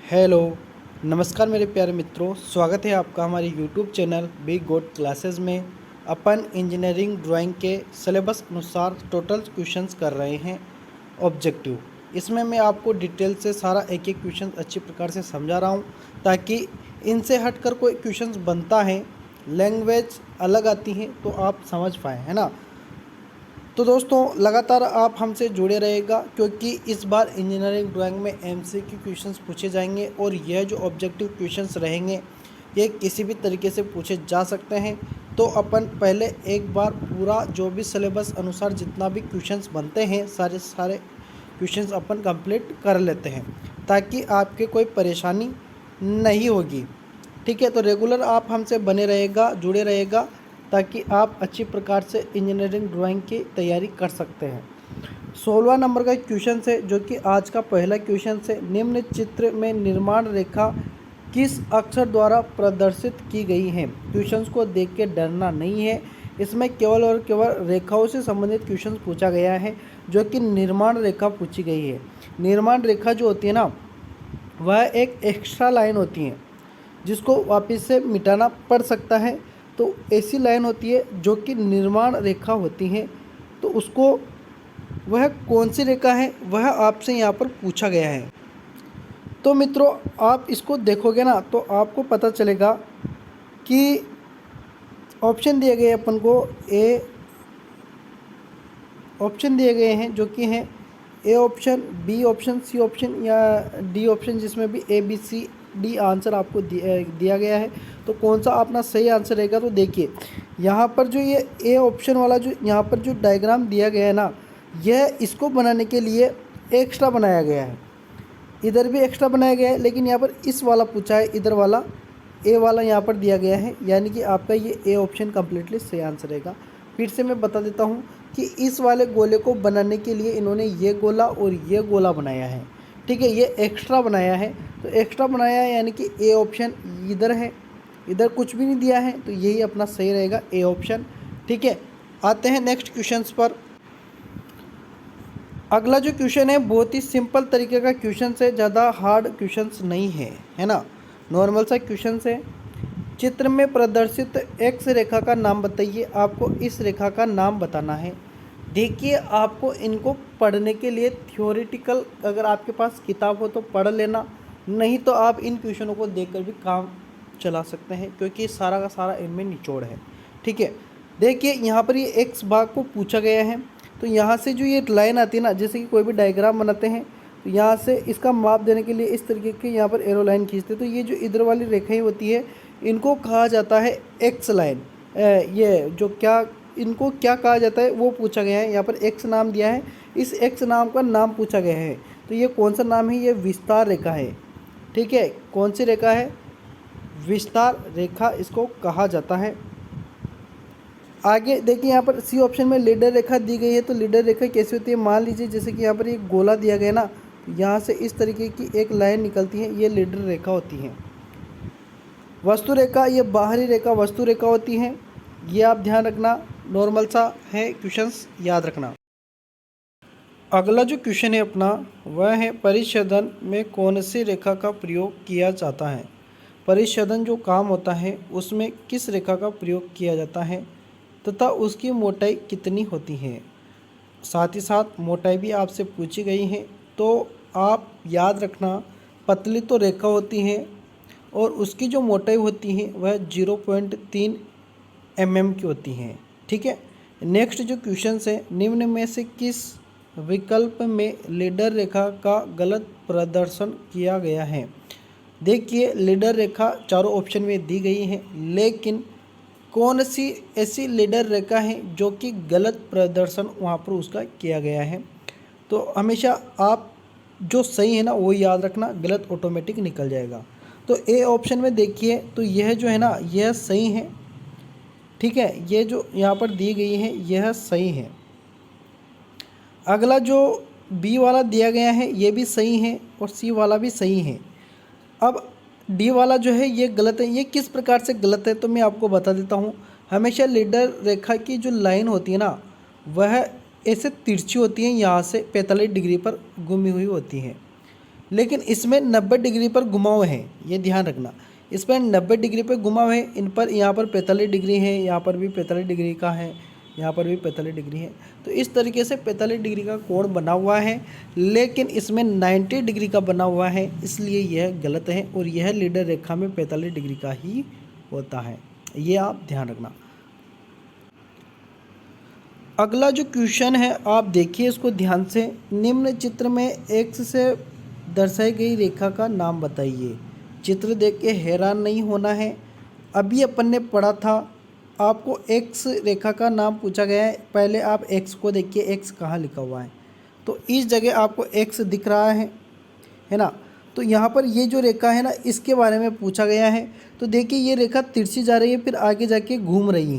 Hello, नमस्कार मेरे प्यारे मित्रों। स्वागत है आपका हमारे यूट्यूब चैनल बिग गोट क्लासेस में। अपन इंजीनियरिंग ड्राइंग के सिलेबस अनुसार टोटल क्वेश्चंस कर रहे हैं ऑब्जेक्टिव। इसमें मैं आपको डिटेल से सारा एक एक क्वेश्चन अच्छी प्रकार से समझा रहा हूँ ताकि इनसे हटकर कोई क्वेश्चंस बनता है, लैंग्वेज अलग आती है तो आप समझ पाएँ, है ना। तो दोस्तों लगातार आप हमसे जुड़े रहेगा क्योंकि इस बार इंजीनियरिंग ड्राइंग में एमसीक्यू क्वेश्चंस पूछे जाएंगे और यह जो ऑब्जेक्टिव क्वेश्चंस रहेंगे ये किसी भी तरीके से पूछे जा सकते हैं। तो अपन पहले एक बार पूरा जो भी सिलेबस अनुसार जितना भी क्वेश्चंस बनते हैं सारे क्वेश्चंस अपन कंप्लीट कर लेते हैं ताकि आपके कोई परेशानी नहीं होगी। ठीक है, तो रेगुलर आप हमसे बने रहेगा, जुड़े रहेगा ताकि आप अच्छी प्रकार से इंजीनियरिंग ड्राइंग की तैयारी कर सकते हैं। 16वां नंबर का क्वेश्चन है जो कि आज का पहला क्वेश्चन है। निम्न चित्र में निर्माण रेखा किस अक्षर द्वारा प्रदर्शित की गई है। क्वेश्चंस को देख के डरना नहीं है, इसमें केवल और केवल रेखाओं से संबंधित क्वेश्चन पूछा गया है जो कि निर्माण रेखा पूछी गई है। निर्माण रेखा जो होती है ना, वह एक एक्स्ट्रा लाइन होती है जिसको वापस से मिटाना पड़ सकता है। तो ऐसी लाइन होती है जो कि निर्माण रेखा होती है, तो उसको वह कौन सी रेखा है वह आपसे यहाँ पर पूछा गया है। तो मित्रों आप इसको देखोगे ना तो आपको पता चलेगा कि ऑप्शन दिए गए अपन को ऑप्शन दिए गए हैं जो कि हैं A option, B option, C option या डी ऑप्शन, जिसमें भी A B C D answer आपको दिया गया है। तो कौन सा अपना सही आंसर रहेगा। तो देखिए यहाँ पर जो ये ए ऑप्शन वाला जो यहाँ पर जो डायग्राम दिया गया है ना, यह इसको बनाने के लिए एक्स्ट्रा बनाया गया है। इधर भी एक्स्ट्रा बनाया गया है लेकिन यहाँ पर इस वाला पूछा है, इधर वाला ए वाला यहाँ पर दिया गया है, यानी कि आपका ये ए ऑप्शन कम्प्लीटली सही आंसर रहेगा। फिर से मैं बता देता हूँ कि इस वाले गोले को बनाने के लिए इन्होंने ये गोला और ये गोला बनाया है। ठीक है, ये एक्स्ट्रा बनाया है, तो एक्स्ट्रा बनाया है यानी कि ए ऑप्शन इधर है, इधर कुछ भी नहीं दिया है, तो यही अपना सही रहेगा ए ऑप्शन। ठीक है, आते हैं नेक्स्ट क्वेश्चंस पर। अगला जो क्वेश्चन है बहुत ही सिंपल तरीके का क्वेश्चन है, ज़्यादा हार्ड क्वेश्चंस नहीं है ना, नॉर्मल सा क्वेश्चन है। चित्र में प्रदर्शित एक्स रेखा का नाम बताइए। आपको इस रेखा का नाम बताना है। देखिए आपको इनको पढ़ने के लिए थ्योरेटिकल अगर आपके पास किताब हो तो पढ़ लेना, नहीं तो आप इन क्वेश्चनों को देखकर भी काम चला सकते हैं क्योंकि सारा का सारा इनमें निचोड़ है। ठीक है, देखिए यहाँ पर ये एक्स भाग को पूछा गया है, तो यहाँ से जो ये लाइन आती है ना, जैसे कि कोई भी डायग्राम बनाते हैं तो यहाँ से इसका माप देने के लिए इस तरीके की यहाँ पर एरो लाइन खींचते हैं। तो ये जो इधर वाली रेखाएं होती है इनको कहा जाता है एक्स लाइन। ये जो क्या इनको क्या कहा जाता है वो पूछा गया है। यहाँ पर एक्स नाम दिया है, इस एक्स नाम का नाम पूछा गया है। तो ये कौन सा नाम है, ये विस्तार रेखा है। ठीक है, कौन सी रेखा है, विस्तार रेखा इसको कहा जाता है। आगे देखिए यहाँ पर सी ऑप्शन में लीडर रेखा दी गई है। तो लीडर रेखा कैसी होती है, मान लीजिए जैसे कि यहाँ पर एक गोला दिया गया ना, यहाँ से इस तरीके की एक लाइन निकलती है, ये लीडर रेखा होती है। वस्तु रेखा, ये बाहरी रेखा वस्तु रेखा होती है। ये आप ध्यान रखना, नॉर्मल सा है क्वेश्चंस, याद रखना। अगला जो क्वेश्चन है अपना वह है परिच्छेदन में कौन सी रेखा का प्रयोग किया जाता है। परिच्छेदन जो काम होता है उसमें किस रेखा का प्रयोग किया जाता है तथा उसकी मोटाई कितनी होती है। साथ ही साथ मोटाई भी आपसे पूछी गई है, तो आप याद रखना पतली तो रेखा होती है और उसकी जो मोटाई होती है वह 0.3 mm की होती है। ठीक है, नेक्स्ट जो क्वेश्चन है, निम्न में से किस विकल्प में लीडर रेखा का गलत प्रदर्शन किया गया है। देखिए लीडर रेखा चारों ऑप्शन में दी गई है, लेकिन कौन सी ऐसी लीडर रेखा है जो कि गलत प्रदर्शन वहाँ पर उसका किया गया है। तो हमेशा आप जो सही है ना वो याद रखना, गलत ऑटोमेटिक निकल जाएगा। तो ए ऑप्शन में देखिए तो यह जो है ना यह सही है। ठीक है, ये जो यहाँ पर दी गई है यह सही है। अगला जो बी वाला दिया गया है ये भी सही है और सी वाला भी सही है। अब डी वाला जो है ये गलत है। ये किस प्रकार से गलत है तो मैं आपको बता देता हूँ। हमेशा लीडर रेखा की जो लाइन होती है ना वह ऐसे तिरछी होती है, यहाँ से 45 डिग्री पर घूमी हुई होती है। लेकिन इसमें 90 डिग्री पर घुमाव है, ये ध्यान रखना। इसमें 90 डिग्री पर घुमाव है, इन पर यहाँ पर 45 डिग्री है, यहाँ पर भी 45 डिग्री का है, यहाँ पर भी 45 डिग्री है। तो इस तरीके से 45 डिग्री का कोण बना हुआ है, लेकिन इसमें 90 डिग्री का बना हुआ है, इसलिए यह गलत है और यह लीडर रेखा में 45 डिग्री का ही होता है, ये आप ध्यान रखना। अगला जो क्वेश्चन है आप देखिए इसको ध्यान से। निम्न चित्र में एक्स से दर्शाई गई रेखा का नाम बताइए। चित्र देख के हैरान नहीं होना है, अभी अपन ने पढ़ा था, आपको एक्स रेखा का नाम पूछा गया है। पहले आप एक्स को देखिए, एक्स कहाँ लिखा हुआ है, तो इस जगह आपको एक्स दिख रहा है ना। तो यहाँ पर ये जो रेखा है ना, इसके बारे में पूछा गया है। तो देखिए ये रेखा तिरछी जा रही है, फिर आगे जाके घूम रही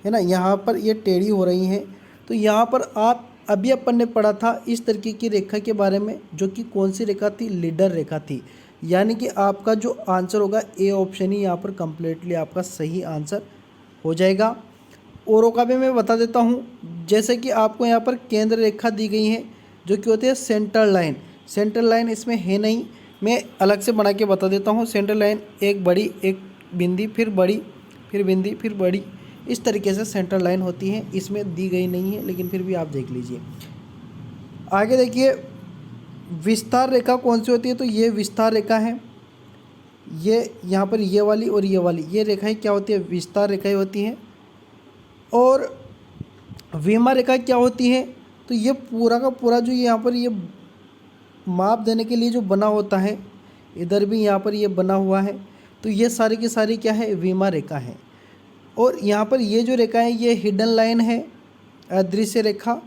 है ना, यहाँ पर ये टेढ़ी हो रही है। तो यहाँ पर आप अभी अपन ने पढ़ा था इस तरीके की रेखा के बारे में, जो कि कौन सी रेखा थी, लीडर रेखा थी। यानी कि आपका जो आंसर होगा ए ऑप्शन ही यहाँ पर कंप्लीटली आपका सही आंसर हो जाएगा। औरों का भी मैं बता देता हूँ, जैसे कि आपको यहाँ पर केंद्र रेखा दी गई है, जो कि होती है सेंट्रल लाइन। सेंट्रल लाइन इसमें है नहीं, मैं अलग से बना के बता देता हूँ। सेंट्रल लाइन एक बड़ी, एक बिंदी, फिर बड़ी, फिर बिंदी, फिर बड़ी, इस तरीके से सेंट्रल लाइन होती है। इसमें दी गई नहीं है, लेकिन फिर भी आप देख लीजिए। आगे देखिए विस्तार रेखा कौन सी होती है, तो ये विस्तार रेखा है। ये यहाँ पर ये वाली और ये वाली, ये रेखाएं क्या होती है, विस्तार रेखाएं होती हैं। और विमा रेखा क्या होती है, तो ये पूरा का पूरा जो यहाँ पर ये माप देने के लिए जो बना होता है, इधर भी यहाँ पर ये बना हुआ है, तो ये सारी की सारी क्या है, विमा रेखा है। और यहाँ पर ये जो रेखा है ये हिडन लाइन है, अदृश्य रेखा,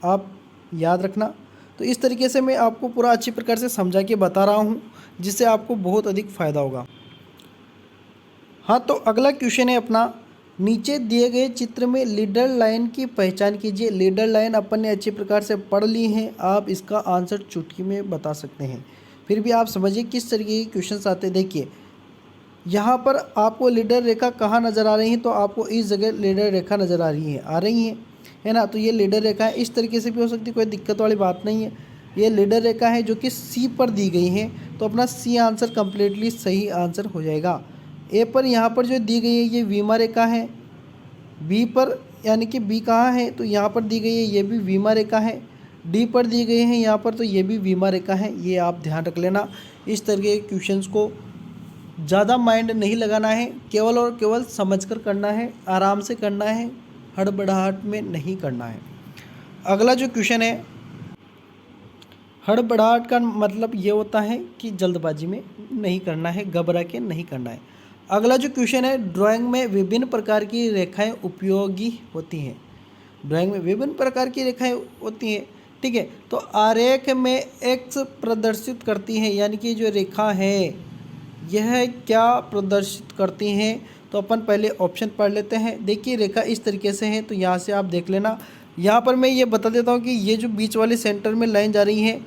आप याद रखना। तो इस तरीके से मैं आपको पूरा अच्छी प्रकार से समझा के बता रहा हूँ, जिससे आपको बहुत अधिक फ़ायदा होगा। हाँ, तो अगला क्वेश्चन है अपना, नीचे दिए गए चित्र में लीडर लाइन की पहचान कीजिए। लीडर लाइन अपन ने अच्छी प्रकार से पढ़ ली है, आप इसका आंसर चुटकी में बता सकते हैं। फिर भी आप समझिए किस तरीके के क्वेश्चन आते हैं। देखिए यहाँ पर आपको लीडर रेखा कहाँ नज़र आ रही है, तो आपको इस जगह लीडर रेखा नज़र आ रही है ना। तो ये लीडर रेखा है, इस तरीके से भी हो सकती है, कोई दिक्कत वाली बात नहीं है। ये लीडर रेखा है जो कि सी पर दी गई है, तो अपना सी आंसर कम्प्लीटली सही आंसर हो जाएगा। ए पर यहाँ पर जो दी गई है ये वीमा रेखा है। बी पर यानी कि बी कहाँ है, तो यहाँ पर दी गई है, ये भी वीमा रेखा है। डी पर दी गई है यहाँ पर, तो ये भी वीमा रेखा है। ये आप ध्यान रख लेना। इस तरीके के क्वेश्चंस को ज़्यादा माइंड नहीं लगाना है, केवल और केवल समझकर करना है, आराम से करना है, हड़बड़ाहट में नहीं करना है। अगला जो क्वेश्चन है, हड़बड़ाहट का मतलब ये होता है कि जल्दबाजी में नहीं करना है, घबरा के नहीं करना है। अगला जो क्वेश्चन है, ड्राइंग में विभिन्न प्रकार की रेखाएं उपयोगी होती हैं। ड्राइंग में विभिन्न प्रकार की रेखाएं होती हैं, ठीक है। तो आरेख में एक्स प्रदर्शित करती हैं, यानी कि जो रेखा है यह क्या प्रदर्शित करती हैं, तो अपन पहले ऑप्शन पढ़ लेते हैं। देखिए रेखा इस तरीके से है, तो यहाँ से आप देख लेना। यहाँ पर मैं ये बता देता हूँ कि ये जो बीच वाले सेंटर में लाइन जा रही है,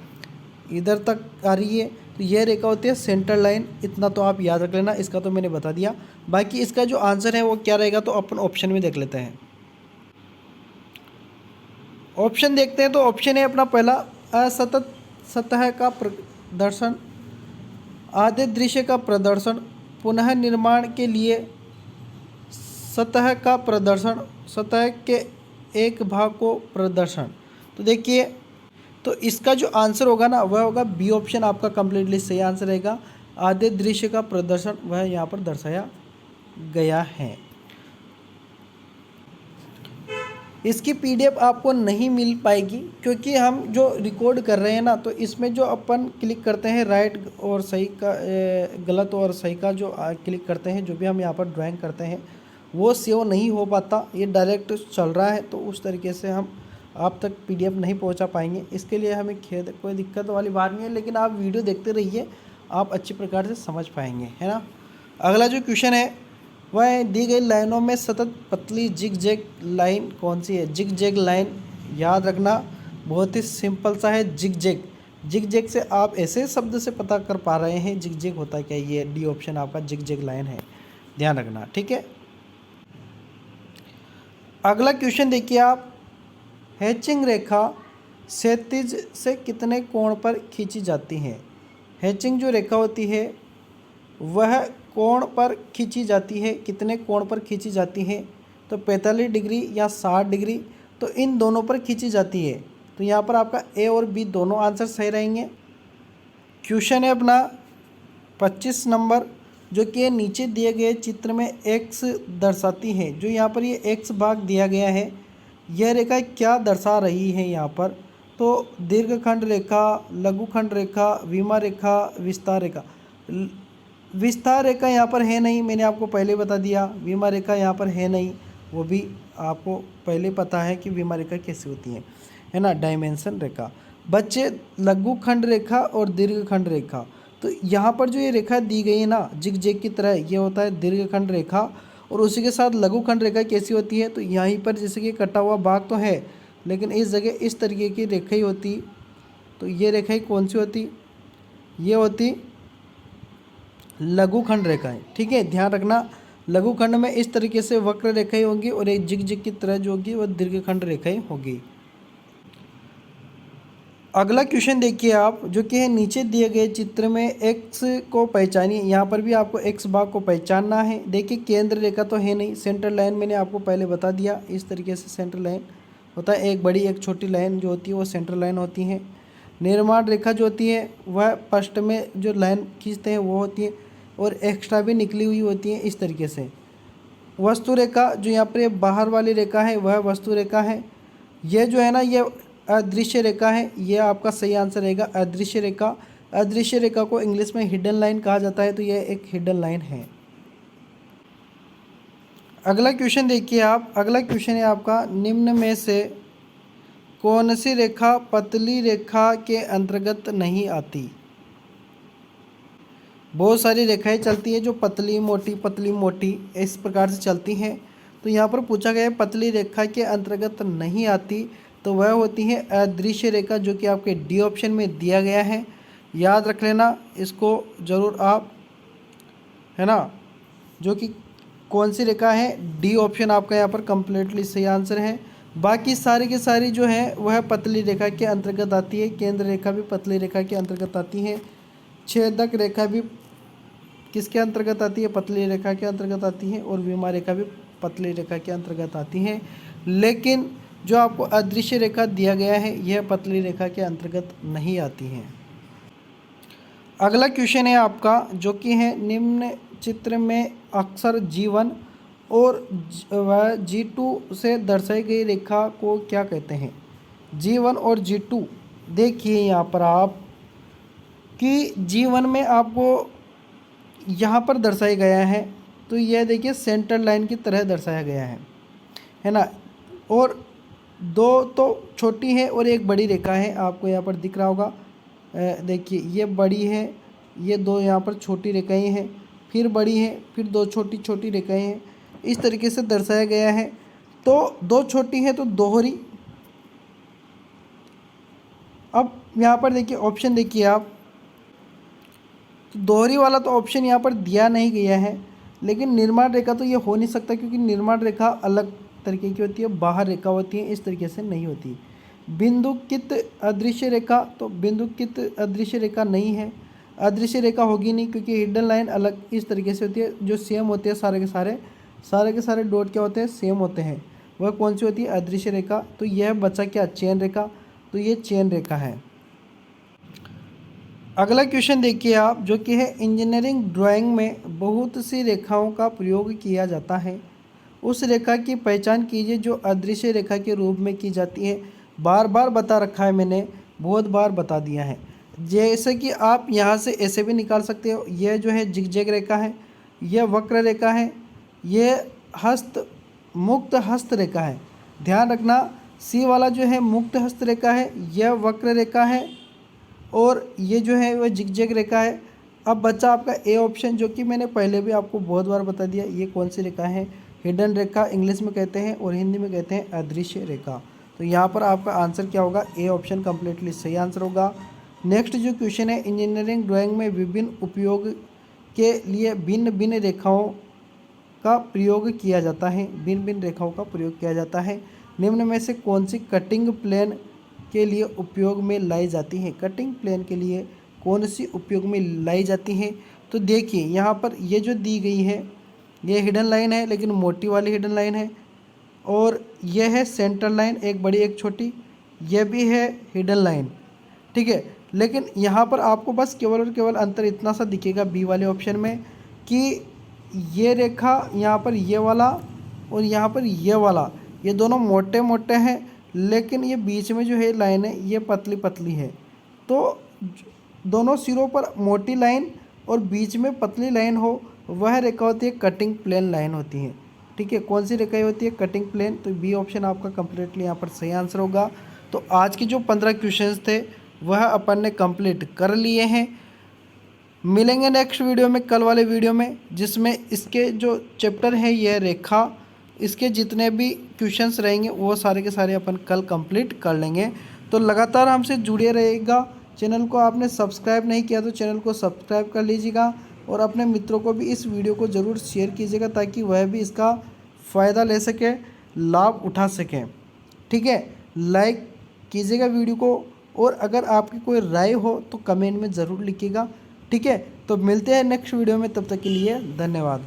इधर तक आ रही है, तो यह रेखा होती है सेंटर लाइन। इतना तो आप याद रख लेना, इसका तो मैंने बता दिया। बाकी इसका जो आंसर है वो क्या रहेगा, तो अपन ऑप्शन में देख लेते हैं। ऑप्शन देखते हैं, तो ऑप्शन है अपना पहला, असतत सतह का प्रदर्शन, आधे दृश्य का प्रदर्शन, पुनः निर्माण के लिए सतह का प्रदर्शन, सतह के एक भाग को प्रदर्शन। तो देखिए, तो इसका जो आंसर होगा ना वह होगा बी ऑप्शन, आपका कंप्लीटली सही आंसर रहेगा। आधे दृश्य का प्रदर्शन वह यहाँ पर दर्शाया गया है। इसकी पीडीएफ आपको नहीं मिल पाएगी, क्योंकि हम जो रिकॉर्ड कर रहे हैं ना, तो इसमें जो अपन क्लिक करते हैं राइट और सही का, गलत और सही का जो क्लिक करते हैं, जो भी हम यहाँ पर ड्राइंग करते हैं वो सेव नहीं हो पाता, ये डायरेक्ट चल रहा है, तो उस तरीके से हम आप तक पीडीएफ नहीं पहुँचा पाएंगे। इसके लिए हमें खेद, कोई दिक्कत वाली बात नहीं है, लेकिन आप वीडियो देखते रहिए, आप अच्छी प्रकार से समझ पाएंगे, है ना। अगला जो क्वेश्चन है वह दी गई लाइनों में सतत पतली जिग जैग लाइन कौन सी है। जिग जैग लाइन याद रखना, बहुत ही सिंपल सा है, जिग जैग। जिग जैग से आप ऐसे शब्द से पता कर पा रहे हैं जिग जैग होता क्या, ये डी ऑप्शन आपका जिग जैग लाइन है, ध्यान रखना, ठीक है। अगला क्वेश्चन देखिए आप, हैचिंग रेखा क्षैतिज से कितने कोण पर खींची जाती है। हैचिंग जो रेखा होती है वह कोण पर खींची जाती है, कितने कोण पर खींची जाती है? तो 45 डिग्री या 60 डिग्री, तो इन दोनों पर खींची जाती है। तो यहाँ पर आपका ए और बी दोनों आंसर सही रहेंगे। क्वेश्चन है अपना 25 नंबर, जो कि नीचे दिए गए चित्र में एक्स दर्शाती है। जो यहाँ पर ये एक्स भाग दिया गया है, यह रेखा क्या दर्शा रही है यहाँ पर? तो दीर्घखंड रेखा, लघुखंड रेखा, विमा रेखा, विस्तार रेखा। विस्तार रेखा यहाँ पर है नहीं, मैंने आपको पहले बता दिया। विमा रेखा यहाँ पर है नहीं, वो भी आपको पहले पता है कि विमा रेखा कैसी होती है ना, डायमेंशन रेखा। बच्चे लघुखंड रेखा और दीर्घखंड रेखा, तो यहाँ पर जो ये रेखा दी गई है ना जिग जैग की तरह, ये होता है दीर्घखंड रेखा। और उसी के साथ लघुखंड रेखा कैसी होती है? तो यहीं पर जैसे कि कटा हुआ भाग तो है, लेकिन इस जगह इस तरीके की रेखा ही होती। तो ये रेखा ही कौन सी होती? ये होती लघुखंड रेखाएं। ठीक है, ध्यान रखना, लघुखंड में इस तरीके से वक्र रेखाएं होंगी और एक जिग जिग की तरह जो होगी वह दीर्घखंड रेखाएं होगी। अगला क्वेश्चन देखिए आप, जो कि है नीचे दिए गए चित्र में एक्स को पहचानिए। यहाँ पर भी आपको एक्स भाग को पहचानना है। देखिए केंद्र रेखा तो है नहीं, सेंटर लाइन मैंने आपको पहले बता दिया, इस तरीके से सेंटर लाइन होता है। एक बड़ी एक छोटी लाइन जो होती है वो सेंटर लाइन होती है। निर्माण रेखा जो होती है वह फर्स्ट में जो लाइन खींचते हैं वो होती है, और एक्स्ट्रा भी निकली हुई होती है इस तरीके से। वस्तु रेखा जो यहाँ पर बाहर वाली रेखा है वह वस्तु रेखा है। यह जो है ना ये अदृश्य रेखा है, यह आपका सही आंसर रहेगा, अदृश्य रेखा। अदृश्य रेखा को इंग्लिश में हिडन लाइन कहा जाता है, तो यह एक हिडन लाइन है। अगला क्वेश्चन देखिए आप, अगला क्वेश्चन है आपका, निम्न में से कौन सी रेखा पतली रेखा के अंतर्गत नहीं आती? बहुत सारी रेखाएं चलती है जो पतली मोटी इस प्रकार से चलती हैं। तो यहाँ पर पूछा गया है पतली रेखा के अंतर्गत नहीं आती, तो वह होती है अदृश्य रेखा, जो कि आपके डी ऑप्शन में दिया गया है। याद रख लेना इसको ज़रूर आप, है ना, जो कि कौन सी रेखा है, डी ऑप्शन आपका यहाँ पर कम्प्लीटली सही आंसर है। बाकी सारी की सारी जो है वह पतली रेखा के अंतर्गत आती है। केंद्र रेखा भी पतली रेखा के अंतर्गत आती है। छेदक रेखा भी किसके अंतर्गत आती है? पतली रेखा के अंतर्गत आती है। और विमा रेखा भी पतली रेखा के अंतर्गत आती है। लेकिन जो आपको अदृश्य रेखा दिया गया है यह पतली रेखा के अंतर्गत नहीं आती है। अगला क्वेश्चन है आपका, जो कि है निम्न चित्र में अक्षर G1 और वह G2 से दर्शाई गई रेखा को क्या कहते हैं? G1 और G2 देखिए यहाँ पर आप कि G1 में आपको यहाँ पर दर्शाया गया है, तो यह देखिए सेंटर लाइन की तरह दर्शाया गया है ना। और दो तो छोटी है और एक बड़ी रेखा है, आपको यहाँ पर दिख रहा होगा। देखिए ये बड़ी है, ये दो यहाँ पर छोटी रेखाएं हैं, फिर बड़ी है, फिर दो छोटी छोटी रेखाएं हैं, इस तरीके से दर्शाया गया है। तो दो छोटी है तो दोहरी। अब यहाँ पर देखिए ऑप्शन देखिए आप, तो दोहरी वाला तो ऑप्शन यहाँ पर दिया नहीं गया है, लेकिन निर्माण रेखा तो ये हो नहीं सकता, क्योंकि निर्माण रेखा अलग तरीके की होती है, बाहर रेखा होती है, इस तरीके से नहीं होती। बिंदुकित अदृश्य रेखा, तो बिंदुकित अदृश्य रेखा नहीं है, अदृश्य रेखा होगी नहीं, क्योंकि हिडन लाइन अलग इस तरीके से होती है, जो सेम होते हैं सारे के सारे डॉट क्या होते हैं? सेम होते हैं। वह कौन सी होती है? अदृश्य रेखा। तो यह बचा क्या? चयन रेखा। तो ये चयन रेखा है। अगला क्वेश्चन देखिए आप, जो कि है इंजीनियरिंग ड्राइंग में बहुत सी रेखाओं का प्रयोग किया जाता है, उस रेखा की पहचान कीजिए जो अदृश्य रेखा के रूप में की जाती है। बार बार बता रखा है मैंने, बहुत बार बता दिया है। जैसे कि आप यहाँ से ऐसे भी निकाल सकते हो, यह जो है जिगजैग रेखा है, यह वक्र रेखा है, यह मुक्त हस्त रेखा है। ध्यान रखना, सी वाला जो है मुक्त हस्त रेखा है, यह वक्र रेखा है, और ये जो है वह जिगजैग रेखा है। अब बच्चा आपका ए ऑप्शन, जो कि मैंने पहले भी आपको बहुत बार बता दिया। ये कौन सी रेखा है? हिडन रेखा इंग्लिश में कहते हैं और हिंदी में कहते हैं अदृश्य रेखा। तो यहाँ पर आपका आंसर क्या होगा? ए ऑप्शन कम्प्लीटली सही आंसर होगा। नेक्स्ट जो क्वेश्चन है, इंजीनियरिंग ड्राइंग में विभिन्न उपयोग के लिए भिन्न भिन्न रेखाओं का प्रयोग किया जाता है। भिन्न भिन्न रेखाओं का प्रयोग किया जाता है। निम्न में से कौन सी कटिंग प्लेन के लिए उपयोग में लाई जाती है? कटिंग प्लेन के लिए कौन सी उपयोग में लाई जाती हैं। तो देखिए यहाँ पर ये जो दी गई है ये हिडन लाइन है, लेकिन मोटी वाली हिडन लाइन है, और यह है सेंट्रल लाइन, एक बड़ी एक छोटी, यह भी है हिडन लाइन, ठीक है। लेकिन यहाँ पर आपको बस केवल और केवल अंतर इतना सा दिखेगा बी वाले ऑप्शन में कि ये रेखा यहाँ पर ये वाला और यहाँ पर ये वाला, ये दोनों मोटे मोटे हैं, लेकिन ये बीच में जो है लाइन है ये पतली पतली है। तो दोनों सिरों पर मोटी लाइन और बीच में पतली लाइन हो, वह रेखा होती है कटिंग प्लेन लाइन होती है, ठीक है। कौन सी रेखा होती है? Cutting plane. तो बी ऑप्शन आपका कंप्लीटली यहाँ पर सही आंसर होगा। तो आज के जो 15 क्वेश्चंस थे वह अपन ने कंप्लीट कर लिए हैं। मिलेंगे नेक्स्ट वीडियो में, कल वाले वीडियो में, जिसमें इसके जो चैप्टर है यह रेखा, इसके जितने भी क्वेश्चंस रहेंगे वो सारे के सारे अपन कल कंप्लीट कर लेंगे। तो लगातार हमसे जुड़े रहेगा। चैनल को आपने सब्सक्राइब नहीं किया तो चैनल को सब्सक्राइब कर लीजिएगा, और अपने मित्रों को भी इस वीडियो को ज़रूर शेयर कीजिएगा ताकि वह भी इसका फ़ायदा ले सके, लाभ उठा सकें, ठीक है। लाइक कीजिएगा वीडियो को, और अगर आपकी कोई राय हो तो कमेंट में ज़रूर लिखिएगा, ठीक है। तो मिलते हैं नेक्स्ट वीडियो में, तब तक के लिए धन्यवाद।